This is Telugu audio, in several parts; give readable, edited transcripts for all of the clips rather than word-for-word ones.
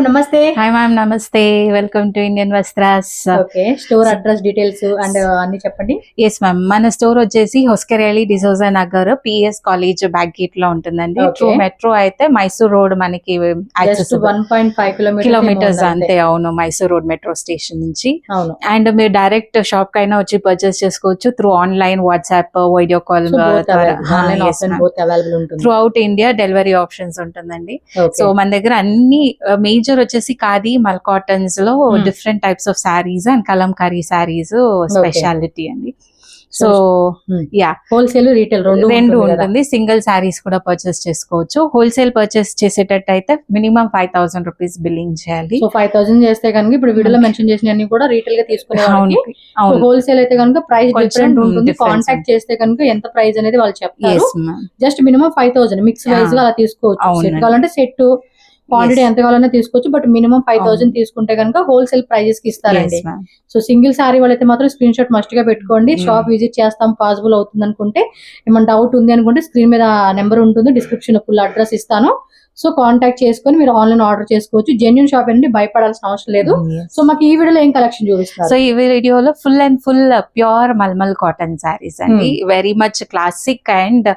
నమస్తే. హాయ్ మ్యామ్, నమస్తే. Welcome to Indian Vastras. Okay, store address details and అన్ని చెప్పండి. ఎస్ మ్యామ్, మన స్టోర్ వచ్చేసి Hosakerehalli D'Souza Nagar PS college back gate లో ఉంటుందండి. త్రూ మెట్రో అయితే మైసూర్ రోడ్ మనకి 1.5 కిలోమీటర్స్ అంతే. అవును, మైసూర్ రోడ్ మెట్రో స్టేషన్ నుంచి. అండ్ మీరు డైరెక్ట్ షాప్ కైనా వచ్చి పర్చేస్ చేసుకోవచ్చు through online, WhatsApp, video call throughout India delivery options ఉంటుందండి. సో మన దగ్గర అన్ని మేజర్ వచ్చేసి ఖాదీ, మల్ కాటన్స్ లో different types of saris and Kalamkari saris speciality అండి. సో యా, హోల్సేల్ రీటైల్ రెండు ఉంటుంది. సింగిల్ శారీస్ కూడా పర్చేస్ చేసుకోవచ్చు. హోల్సేల్ పర్చేస్ చేసేటట్టయితే మినిమం 5,000 రూపీస్ బిల్లింగ్ చేయాలి. సో 5,000 చేస్తే కనుక ఇప్పుడు వీడియోలో మెన్షన్ చేసిన కూడా రీటైల్ గా తీసుకునే హోల్సేల్ అయితే కనుక ప్రైస్ డిఫరెంట్ ఉంటుంది. కాంటాక్ట్ చేస్తే కనుక ఎంత ప్రైస్ అనేది వాళ్ళు చెప్తారు. జస్ట్ మినిమం 5,000 మిక్స్ వైజ్ గా అలా తీసుకోవచ్చు. సెట్ కావాలంటే సెట్, క్వాంటిటీ ఎంత కావాలన్నా తీసుకోవచ్చు. బట్ మినిమం 5,000 తీసుకుంటే కనుక హోల్సేల్ ప్రైజెస్ కి ఇస్తారండి. సో సింగిల్ సారీ వాళ్ళైతే మాత్రం స్క్రీన్ షాట్ మస్ట్ గా పెట్టుకోండి. షాప్ విజిట్ చేస్తాం పాసిబుల్ అవుతుంది అనుకుంటే, ఏమైనా డౌట్ ఉంది అనుకుంటే స్క్రీన్ మీద నెంబర్ ఉంటుంది, డిస్క్రిప్షన్ ఫుల్ అడ్రస్ ఇస్తాను. సో కాంటాక్ట్ చేసుకొని మీరు ఆన్లైన్ ఆర్డర్ చేసుకోవచ్చు. జెన్యూన్ షాప్ అనేది భయపడాల్సిన అవసరం లేదు. సో మాకు ఈ వీడియోలో ఏం కలెక్షన్ చూపిస్తారు? సో ఈ వీడియోలో full and full pure mulmul cotton saris అండి. వెరీ మచ్ క్లాసిక్ అండ్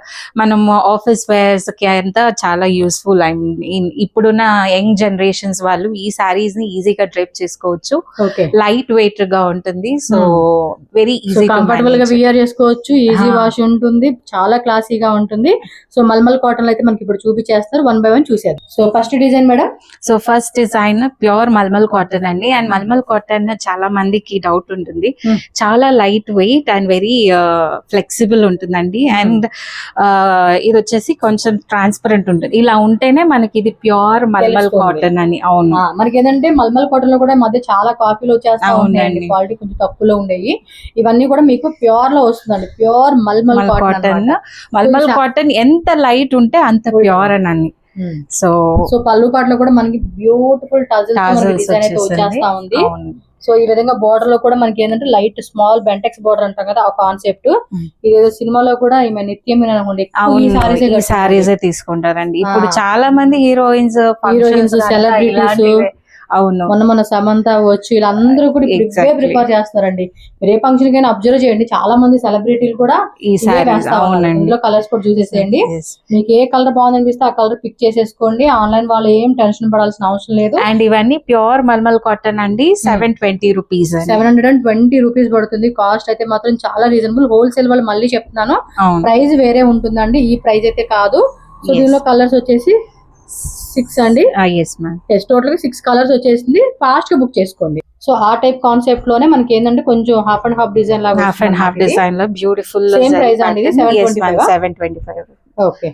మనం ఆఫీస్ వేర్స్ కి అంతా చాలా యూస్ఫుల్. ఐ మీన్ ఇప్పుడున్న యంగ్ జనరేషన్స్ వాళ్ళు ఈ శారీస్ ని ఈజీగా డ్రైప్ చేసుకోవచ్చు. లైట్ వెయిట్ గా ఉంటుంది. సో వెరీ ఈజీ, కంఫర్టబుల్ గా వియర్ చేసుకోవచ్చు. ఈజీ వాష్ ఉంటుంది, చాలా క్లాసీగా ఉంటుంది. సో మల్మల్ కాటన్ లో అయితే మనకి ఇప్పుడు చూపించేస్తారు వన్ బై వన్ చూసేది. So first design madam. So first design pure mulmul cotton అండి. అండ్ మల్మల్ కాటన్ చాలా మందికి డౌట్ ఉంటుంది, చాలా light weight and very flexible ఉంటుందండి. అండ్ ఇది వచ్చేసి కొంచెం ట్రాన్స్పరెంట్ ఉంటుంది. ఇలా ఉంటేనే మనకి ఇది ప్యూర్ మల్మల్ కాటన్ అని. అవును, మనకి ఏంటంటే మల్మల్ కాటన్ లో కూడా మధ్య చాలా కాపీలు వచ్చేస్తా ఉంటాయండి, క్వాలిటీ కొంచెం తక్కువలో ఉండేవి. ఇవన్నీ కూడా మీకు ప్యూర్ లో వస్తుందండి. Pure mulmul cotton. Mulmul cotton ఎంత లైట్ ఉంటే అంత ప్యూర్ అని. సో పళ్ళు పాటలో కూడా మనకి బ్యూటిఫుల్ టజల్స్ డిజైన్ అయితే వచ్చేస్తా ఉంది. సో ఈ విధంగా బోర్డర్ లో కూడా మనకి ఏంటంటే లైట్ స్మాల్ బెంటెక్స్ బోర్డర్ అంటాం కదా, ఆ కాన్సెప్ట్. ఇదేదో సినిమాలో కూడా ఈమె నిత్యం సారీస్ తీసుకుంటారండి. ఇప్పుడు చాలా మంది హీరోయిన్స్, సెలబ్రిటీస్, అవును, మన సమంత వచ్చి వీళ్ళందరూ కూడా ప్రిపేర్ చేస్తారండి. మీరు ఏ ఫంక్షన్ కైనా అబ్జర్వ్ చేయండి, చాలా మంది సెలబ్రిటీలు కూడా ఈ ఇందులో కలర్స్ కూడా చూసేసేయండి. మీకు ఏ కలర్ బాగుంది అనిపిస్తే ఆ కలర్ పిక్ చేసేసుకోండి. ఆన్లైన్ వాళ్ళు ఏం టెన్షన్ పడాల్సిన అవసరం లేదు. అండ్ ఇవన్నీ ప్యూర్ మల్మల్ కాటన్ అండి. 720 రూపీస్, 720 రూపీస్ పడుతుంది. కాస్ట్ అయితే మాత్రం చాలా రీజనబుల్. హోల్సేల్ వాళ్ళు మళ్ళీ చెప్తున్నాను, ప్రైస్ వేరే ఉంటుందండి, ఈ ప్రైస్ అయితే కాదు. సో దీనిలో కలర్స్ వచ్చేసి 6 అండి. టోటల్ గా 6 కలర్స్ వచ్చేసింది. ఫాస్ట్ గా బుక్ చేసుకోండి. సో ఆ టైప్ కాన్సెప్ట్ లోనే మనకి ఏంటంటే కొంచెం హాఫ్ అండ్ హాఫ్ డిజైన్ లాగా, హాఫ్ అండ్ హాఫ్ డిజైన్ లో బ్యూటిఫుల్. సేమ్ ప్రైస్ అండి, 725. ఓకే,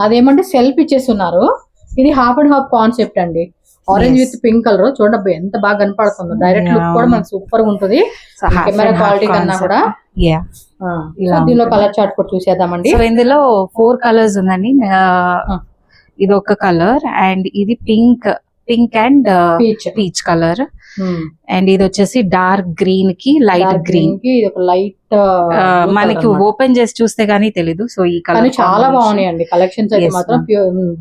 అదేమంటే సెల్ఫ్ ఇచ్చేస్తున్నారు. ఇది హాఫ్ అండ్ హాఫ్ కాన్సెప్ట్ అండి. ఆరెంజ్ విత్ పింక్ కలర్ చూడండి ఎంత బాగా కనపడుతుందో. డైరెక్ట్ లుక్ కూడా మనకి సూపర్ గా ఉంటుంది కెమెరా క్వాలిటీ కన్నా కూడా. దీనిలో కలర్ చార్ట్ కూడా చూసేద్దామండి. సో ఇందులో 4 కలర్స్ ఉందండి. ఇది ఒక కలర్, అండ్ ఇది pink and peach colour, and ఇది వచ్చేసి డార్క్ గ్రీన్ కి లైట్ గ్రీన్ కి లైట్. మనకి ఓపెన్ చేసి చూస్తే గానీ తెలీదు. సో ఈ కలర్ చాలా బాగున్నాయండి కలెక్షన్స్ అయితే మాత్రం.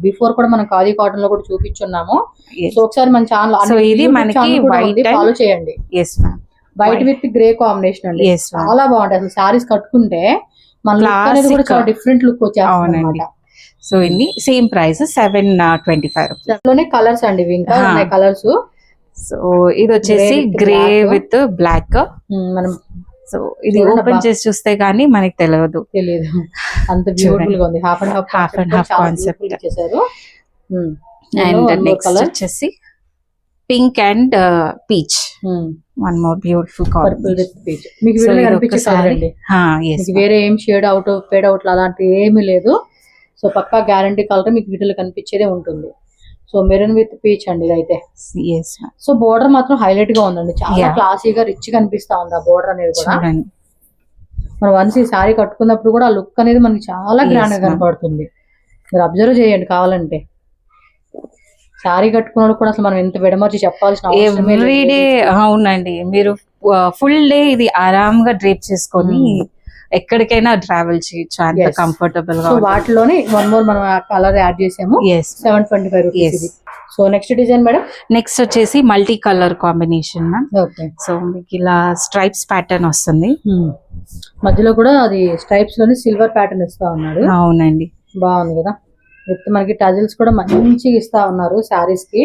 బిఫోర్ కూడా మనం ఖాదీ కాటన్ లో కూడా చూపించున్నాము. సో ఒకసారి మన ఛానల్, సో ఇది మనకి ఫాలో చేయండి. వైట్ విత్ గ్రే కాంబినేషన్ అండి, చాలా బాగుంటాయి. అసలు సారీస్ కట్టుకుంటే మన లుక్ అనేది కూడా చాలా డిఫరెంట్ లుక్ వచ్చేస్తుంది. సో ఇది సేమ్ ప్రైస్ 725 రూపీస్. లోనే కలర్స్ అండి, ఇంకా ఉన్నాయి కలర్స్. సో ఇది వచ్చేసి గ్రే విత్ బ్లాక్. మనం సో ఇది ఓపెన్ చేసి చూస్తే గానీ మనకి తెలియదు అంత బ్యూటిఫుల్ గా ఉంది. హాఫ్ అండ్ హాఫ్ కాన్సెప్ట్ చేశారు. అండ్ నెక్స్ట్ వచ్చేసి pink and peach. One more beautiful purple with peach. మీకు వీడియోలో కనిపించేసారండి. వేరే ఏం షేడ్ అవుట్ ఫేడ్ అవుట్ అలాంటి ఏమీ లేదు. సో పక్కా గ్యారంటీ కలర్ మీకు వీటిలో కనిపించేదే ఉంటుంది. సో మెరూన్ విత్ పీచ్ అండి ఇదైతే. సో బోర్డర్ మాత్రం హైలైట్ గా ఉందండి, చాలా క్లాసీగా రిచ్ గా అనిపిస్తా ఉంది ఆ బోర్డర్ అనేది కూడా. మనం వన్స్ ఈ సారీ కట్టుకున్నప్పుడు కూడా ఆ లుక్ అనేది మనకి చాలా గ్రాండ్ గా కనపడుతుంది. మీరు అబ్జర్వ్ చేయండి కావాలంటే. సారీ కట్టుకున్నాడు కూడా అసలు మనం ఎంత విడమర్చి చెప్పాల్సిన అవసరం ఎవ్రీడే. అవునండి, మీరు ఫుల్ డే ఇది ఆరాంగా డ్రేప్ చేసుకొని ఎక్కడికైనా ట్రావెల్ చేయొచ్చు, అంత కంఫర్టబుల్ గా. వాటిలోనే వన్ మోర్ మనం కలర్ యాడ్ చేసాము, 725 rupees. So next design madam. Next వచ్చేసి multi colour combination ma'am. Okay. So మీకు ఇలా స్ట్రైప్స్ ప్యాటర్న్ వస్తుంది. మధ్యలో కూడా అది స్ట్రైప్స్ లోని సిల్వర్ ప్యాటర్న్ ఇస్తా ఉన్నారు. అవునండి, బాగుంది కదా. విత్ మనకి టజిల్స్ కూడా మంచిగా ఇస్తా ఉన్నారు సారీస్ కి.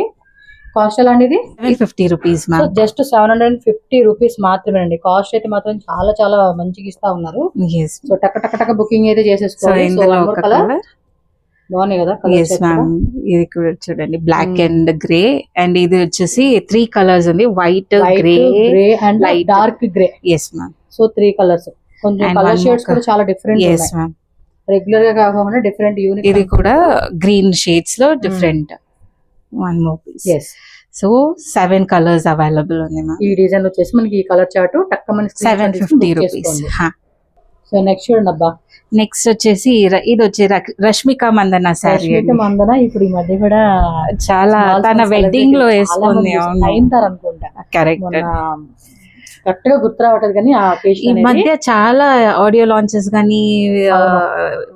కాస్ట్ ఎలా అనేది 750 రూపీస్ సో జస్ట్ 750 రూపీస్ మాత్రమే అండి. కాస్ట్ అయితే మాత్రం చాలా చాలా మంచిగా ఇస్తా ఉన్నారు. సో టక్ టక్ టక్ బుకింగ్ అయితే చేసేసుకోవాలి. బాగున్నాయి కదా. ఇది కూడా చూడండి, బ్లాక్ అండ్ గ్రే, అండ్ ఇది వచ్చేసి 3 కలర్స్ ఉంది, white, grey and dark grey. Yes ma'am. So 3 colours. కొంచెం కలర్ షేడ్స్ కూడా చాలా డిఫరెంట్. Yes ma'am. రెగ్యులర్ గా కాకుండా డిఫరెంట్ యూనిక్. ఇది కూడా గ్రీన్ షేడ్స్ లో different. One more piece. Yes. So 7 colours available ఉంది మ్యామ్. ఈ డిజైన్ వచ్చేసి మనకి ఈ కలర్ చార్ట్ టక్కమని 750 రూపీస్. సో నెక్స్ట్ చూడండి అబ్బా. నెక్స్ట్ వచ్చేసి ఇది వచ్చి రష్మిక మందన శారీ. మందన ఇప్పుడు ఈ మధ్య కూడా చాలా తన వెడ్డింగ్ లో వేసుకుంది. అనుకుంటా. కరెక్ట్. కరెక్ట్ గా గుర్తు రావట్లేదు కానీ ఆ ఈ మధ్య చాలా ఆడియో లాంచెస్ కానీ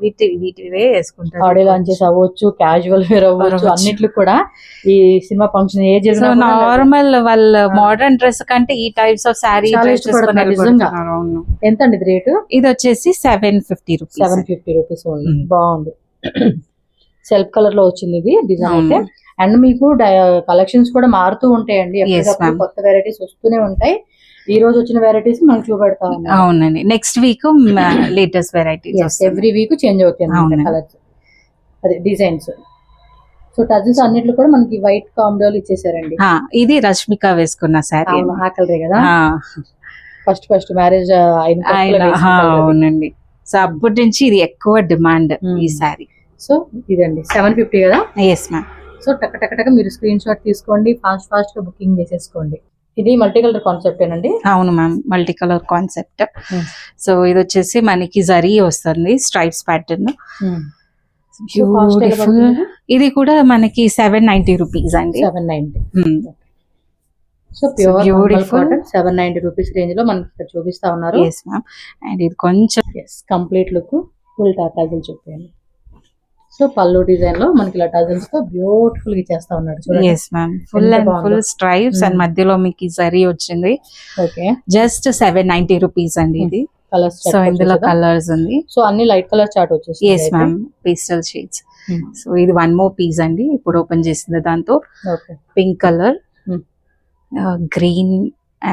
వీటివే వేసుకుంటారు. ఆడియో లాంచెస్ అవ్వచ్చు, క్యాజువల్ వేర్ అవ్వచ్చు, అన్నిట్లు కూడా ఈ సినిమా ఫంక్షన్ ఏ జరిగినా నార్మల్ వాళ్ళ మోడర్న్ డ్రెస్ కంటే ఈ టైప్స్ ఆఫ్ శారీ ఎంత అండి ఇది రేటు? ఇది వచ్చేసి 750 రూపీస్. 750 రూపీస్ బాగుంది. సెల్ఫ్ కలర్ లో వచ్చింది ఇది డిజైన్ అయితే. అండ్ మీకు కలెక్షన్స్ కూడా మారుతూ ఉంటాయండి, కొత్త వెరైటీస్ వస్తూనే ఉంటాయి. ఈ రోజు వచ్చిన వెరైటీస్ మనం చూపెడతా ఉన్నాం. అవునండి, next week latest varieties every week change అవుతాయి కలర్స్, అదే డిజైన్స్. సో టజిల్స్ అన్నిట్లో కూడా మనకి వైట్ కాంబోలు ఇచ్చేసారండి. ఇది రష్మిక వేసుకున్న శారీ. ఆ కలరే కదా, ఫస్ట్ మ్యారేజ్ అవునండి. సో అప్పటి నుంచి ఇది ఎక్కువ డిమాండ్ ఈ శారీ. సో ఇదండి 750 కదా. Yes ma'am. సో టక్ టక్ టక్ మీరు స్క్రీన్ షాట్ తీసుకోండి, ఫాస్ట్ గా బుకింగ్ చేసేసుకోండి. ఇది మల్టీ కలర్ కాన్సెప్ట్ ఏనండి? అవును ma'am, multi colour concept. So ఇది వచ్చేసి మనకి జరీ వస్తుంది, స్ట్రైప్స్ ప్యాటర్న్. బ్యూటిఫుల్. ఇది కూడా మనకి 790 రూపీస్ అండి. 790. సో బ్యూటిఫుల్ 790 రూపీస్ రేంజ్ లో మనకి ఇక్కడ చూపిస్తా ఉన్నారు. Yes ma'am. అండ్ ఇది కొంచెం కంప్లీట్ లుక్ ఫుల్ టాటాజిల్ చూపించండి. సో పల్లు డిజైన్ లో మనకి ఇలా టజల్స్ తో బ్యూటిఫుల్ గా చేస్తా ఉన్నాడు చూడండి. yes ma'am, full and full stripes and మధ్యలో మీకు జరీ వచ్చింది. ఓకే, జస్ట్ 790 రూపీస్ అండి ఇది. కలర్స్ సో ఇందులో కలర్స్ ఉంది. సో అన్ని లైట్ కలర్ చార్ట్ వచ్చేసి yes ma'am, pastel shades. So ఇది వన్ మోర్ పీస్ అండి, ఇప్పుడు ఓపెన్ చేసింది. దాంతో పింక్ కలర్, గ్రీన్,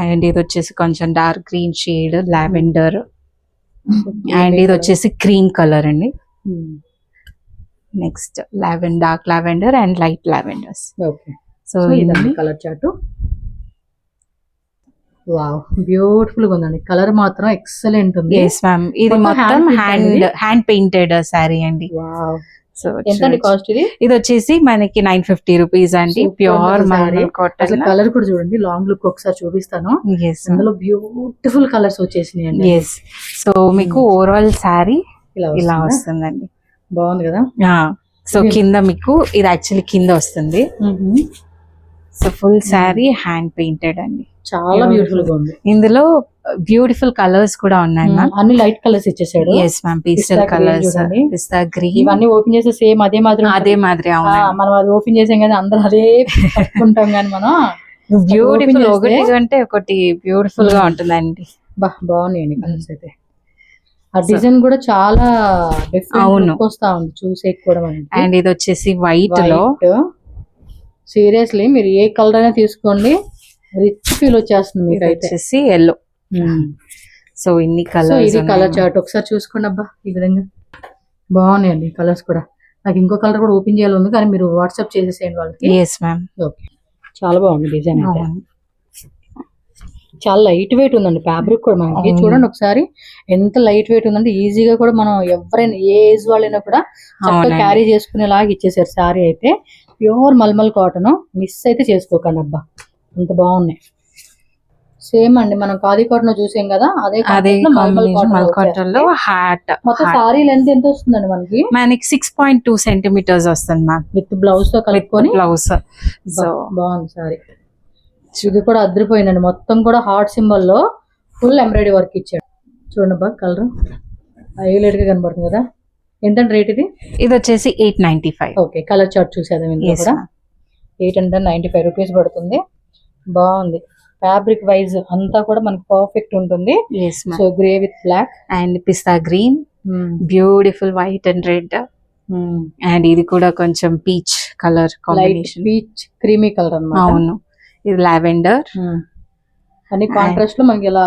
అండ్ ఇది వచ్చేసి కొంచెం dark green shade, lavender, and ఇది వచ్చేసి క్రీమ్ కలర్ అండి. Next dark lavender and light lavenders. Okay, so ఇదండి కలర్ చార్ట్. వావ్, బ్యూటిఫుల్ గా ఉందండి. కలర్ మాత్రం ఎక్సలెంట్ ఉంది. yes ma'am, ఇది మొత్తం హ్యాండ్ పెయింటెడ్ సారీ అండి. వావ్, సో ఎంత కాస్ట్ ఇది? ఇది వచ్చేసి మనకి 950 రూపీస్ అండి. Pure mulmul cotton. కలర్ కూడా చూడండి, లాంగ్ లుక్ ఒకసారి చూపిస్తాను. అందులో బ్యూటిఫుల్ కలర్స్ వచ్చేసినాయి అండి. yes, సో మీకు ఓవరాల్ సారీ ఇలా వస్తుందండి. బాగుంది కదా. సో కింద మీకు ఇది యాక్చువల్లీ కింద వస్తుంది. So full sari hand painted అండి, చాలా బ్యూటిఫుల్ గా ఉంది. ఇందులో బ్యూటిఫుల్ కలర్స్ కూడా ఉన్నాయి మ్యామ్. అన్ని లైట్ కలర్స్ ఇచ్చేసాడు. yes ma'am, pastel కలర్స్, పిస్తా గ్రీన్, ఇవన్నీ ఓపెన్ చేస్తే సేమ్ అదే మాదిరి. మనం అది ఓపెన్ చేసాం కదా, అందరూ అదే పట్టుకుంటాం కానీ మనం బ్యూటిఫుల్ ఒకటి అంటే ఒకటి బ్యూటిఫుల్ గా ఉంటుందండి. బాగున్నాయండి కలర్స్ అయితే. ఆ డిజైన్ కూడా చాలా డిఫరెంట్ వస్తా ఉంది చూసే కూడా మనకి. అండ్ ఇది వచ్చేసి వైట్ లో. సీరియస్లీ మీరు ఏ కలర్ అయినా తీసుకోండి, రిచ్ ఫీల్ వచ్చేస్తుంది మీకు. అయితే వచ్చేసి ఎల్లో. సో ఇన్ని కలర్స్. ఇది కలర్ చార్ట్ ఒకసారి చూసుకోండి అబ్బా. ఈ విధంగా బాగున్నాయండి కలర్స్ కూడా. నాకు ఇంకో కలర్ కూడా ఓపెన్ చేయాలి ఉంది, కానీ మీరు వాట్సాప్ చేసేసేయండి వాళ్ళకి. yes ma'am. ఓకే, చాలా బాగుంది డిజైన్ అయితే. చాలా లైట్ వెయిట్ ఉందండి ఫ్యాబ్రిక్ కూడా. మనకి చూడండి ఒకసారి ఎంత లైట్ వెయిట్ ఉందంటే ఈజీగా కూడా మనం ఎవరైనా ఏ ఏజ్ వాళ్ళైనా కూడా చక్కగా క్యారీ చేసుకునేలాగా ఇచ్చేసారు సారీ అయితే. ప్యూర్ మల్మల్ కాటన్, మిస్ అయితే చేసుకోకండి అబ్బా, అంత బాగున్నాయి. సేమ్ అండి మనం ఖాదీ కాటన్ చూసాం కదా, అదే మల్మల్ కాటన్ లో హార్ట్. మొత్తం సారీ లెంత్ ఎంత వస్తుందండి మనకి? 6.2 సెంటీమీటర్స్ వస్తుంది మ్యామ్, విత్ బ్లౌజ్ తో కలుపుకొని. బ్లౌజ్ బాగుంది సారీ. ఇది కూడా అదిరిపోయిందండి, మొత్తం కూడా హార్ట్ సింబల్ లో ఫుల్ ఎంబ్రాయిడరీ వర్క్ ఇచ్చాడు. చూడండి బా, కలర్ హైలైట్ గా కనబడుతుంది కదా. ఎంత రేట్ ఇది? ఇది వచ్చేసి 895. ఓకే, కలర్ చార్ట్ చూసేద్దాం ఇందులో కూడా. 895 రూపీస్ పడుతుంది. బాగుంది. ఫ్యాబ్రిక్ వైజ్ అంతా కూడా మనకి పర్ఫెక్ట్ ఉంటుంది. Yes so grey with black and pista green, beautiful white and red, and ఇది కూడా కొంచెం peach colour light combination. Peach creamy colour అన్నమాట. అవును, ఇది లావెండర్ అన్ని కాంట్రాస్ట్ లో మనకి ఇలా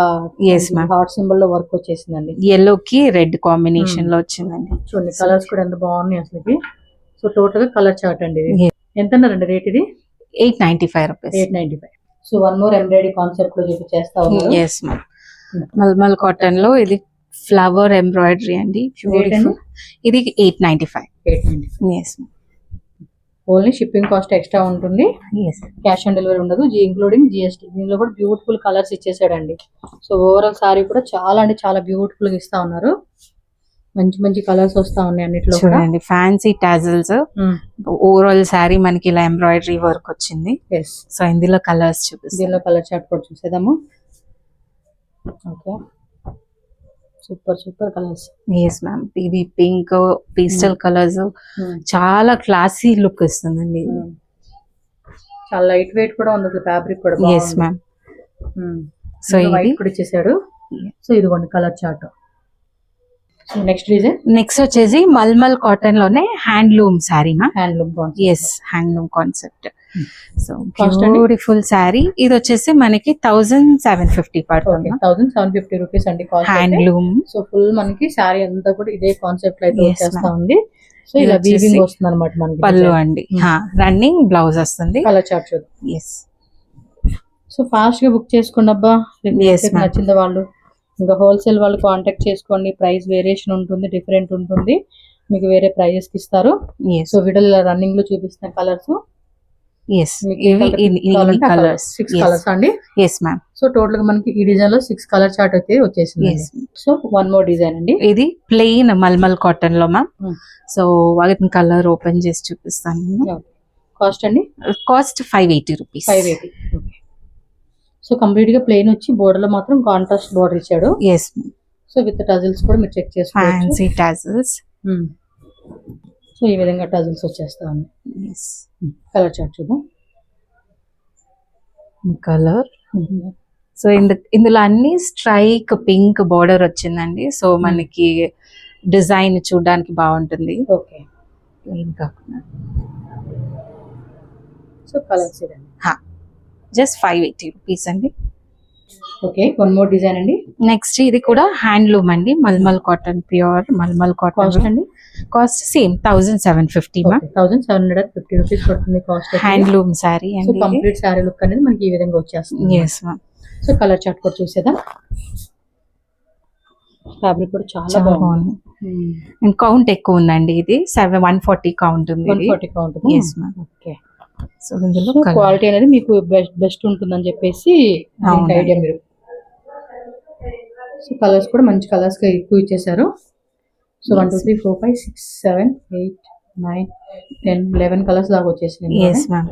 Yes, ma'am. హార్ట్ సింబల్ లో వర్క్ వచ్చేసిందండి. yellow కి రెడ్ కాంబినేషన్ లో వచ్చిందండి. చూడండి కలర్స్ కూడా ఎంత బాగున్నాయి అసలుకి. సో టోటల్ గా కలర్ చార్ట్ అండి ఇది. Yes. ఎంత అన్నారండి రేట్ ఇది? 895 rupees. 895. So one more embroidery concept లో చూపించేస్తా ఉన్నారు. Yes ma'am. మల్మల్ కాటన్ లో ఇది ఫ్లవర్ ఎంబ్రాయిడరీ అండి, బ్యూటిఫుల్. ఇది 895. 895. Yes only shipping cost extra ఉంటుంది. ఎస్ క్యాష్ ఆన్ డెలివరీ ఉండదు, ఇంక్లూడింగ్ జిఎస్టీ. దీనిలో కూడా బ్యూటిఫుల్ కలర్స్ ఇచ్చేసాడండి. సో ఓవరాల్ సారీ కూడా చాలా అంటే చాలా బ్యూటిఫుల్ గా ఇస్తా ఉన్నారు. మంచి మంచి కలర్స్ వస్తా ఉన్నాయి అన్నిట్లో కూడా. చూడండి ఫ్యాన్సీ టాజిల్స్. ఓవరాల్ సారీ మనకి ఇలా ఎంబ్రాయిడరీ వర్క్ వచ్చింది. ఎస్. సో ఇందులో కలర్స్ చూపిస్తాను. దీనిలో కలర్ చార్ట్ కూడా చూసేద్దాము. Okay, super super colours. Yes ma'am. ఇది పింక్ పేస్టల్ కలర్స్, చాలా క్లాసీ లుక్ ఇస్తుందండి. చాలా లైట్ వెయిట్ కూడా ఉంది అసలు, ఫ్యాబ్రిక్ కూడా ఎస్ మ్యామ్. సో వైట్ ఇది కూడా ఇచ్చేసాడు. సో ఇదిగోండి colour chart. So next design next వచ్చేసి మల్మల్ కాటన్ లోనే handloom sari ma'am. Handloom yes, handloom concept. So Cost అండి? బ్యూటిఫుల్ సారీ. ఇది వచ్చేసి మనకి 1750 పడుతుంది. 1750 రూపీస్ అండి కాస్ట్. హ్యాండ్లూమ్. సో ఫుల్ మనకి శారీ అంతా కూడా ఇదే కాన్సెప్ట్ లో అయితే Yes, వచ్చేస్తా ma'am. ఉంది. సో ఇలా ఇది వచ్చేసి వీవింగ్ వస్తుంది అనమాట మనకి. పళ్ళు అండి, రన్నింగ్ బ్లౌజ్ వస్తుంది. కలర్ చార్ట్ చూద్దాం. ఎస్. సో ఫాస్ట్ గా బుక్ చేసుకోండి అబ్బా. Yes, ma'am. నచ్చింది వాళ్ళు ఇంకా హోల్సేల్ వాళ్ళు కాంటాక్ట్ చేసుకోండి. ప్రైస్ వేరియేషన్ ఉంటుంది, డిఫరెంట్ ఉంటుంది, మీకు వేరే ప్రైజెస్ కి ఇస్తారు. ఎస్ సో వీడియోలో రన్నింగ్ లో చూపిస్తున్న కలర్స్ ఎస్. ఇవి కలర్స్. 6 కలర్స్ అండి. Yes ma'am. సో టోటల్ గా మనకి ఈ డిజైన్ లో 6 కలర్ చార్ట్ అయితే వచ్చేసింది. Yes. So one more design అండి. ఇది ప్లెయిన్ మల్మల్ కాటన్ లో మ్యామ్. Hmm. సో వాటిని కలర్ ఓపెన్ చేసి చూపిస్తాను. కాస్ట్ అండి cost 580 rupees. 580. Okay. So complete గా ప్లెయిన్ వచ్చి బోర్డర్ లో మాత్రం కాంట్రాస్ట్ బోర్డర్ ఇచ్చాడు. ఎస్. సో విత్ టజిల్స్ కూడా మీరు చెక్ చేసుకోవచ్చు. Fancy tassels. సో ఈ విధంగా టజిల్స్ వచ్చేస్తా ఉంది. ఎస్. కలర్ చార్ట్ చూద్దాం. కలర్. సో ఇందులో అన్ని స్ట్రైక్ పింక్ బార్డర్ వచ్చిందండి. సో మనకి డిజైన్ చూడడానికి బాగుంటుంది. ఓకే. ఏం కాకుండా సో కలర్స్ ఇదండి. జస్ట్ 580 రూపీస్ అండి. ఓకే, వన్ మోర్ డిజైన్ అండి. నెక్స్ట్ ఇది కూడా హ్యాండ్లూమ్ అండి, mulmul cotton, pure mulmul cotton. Cost అండి కాస్ట్ సేమ్ 1750 మ్యామ్. 1750 రూపీస్ పడుతుంది కాస్ట్. హ్యాండ్లూమ్ సారీ సో అండి. కంప్లీట్ సారీ లుక్ అనేది మనకి ఈ విధంగా వచ్చేస్తుంది. Yes ma'am. So colour chart కూడా చూసేద్దాం. ఫ్యాబ్రిక్ కూడా చాలా చాలా బాగుంది. బాగుంది. కౌంట్ ఎక్కువ ఉందండి. ఇది 140 కౌంట్ ఉంది. 140 count. Yes ma'am. Okay. So ఇందులో క్వాలిటీ అనేది మీకు బెస్ట్ ఉంటుందని చెప్పేసి అవునండి. ఐడియా మీరు. సో కలర్స్ కూడా మంచి కలర్స్ గా ఎక్కువ ఇచ్చేసారు. సో 1 2 3 4 5 6 7 8 9 10 11 కలర్స్ దాకా వచ్చేసినాయి. Yes ma'am.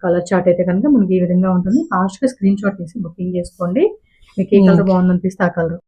కలర్ చార్ట్ అయితే కనుక మనకి ఈ విధంగా ఉంటుంది. ఫాస్ట్ గా స్క్రీన్ షాట్ తీసి బుకింగ్ చేసుకోండి. మీకు ఏ కలర్ బాగుందనిపిస్తే ఆ కలర్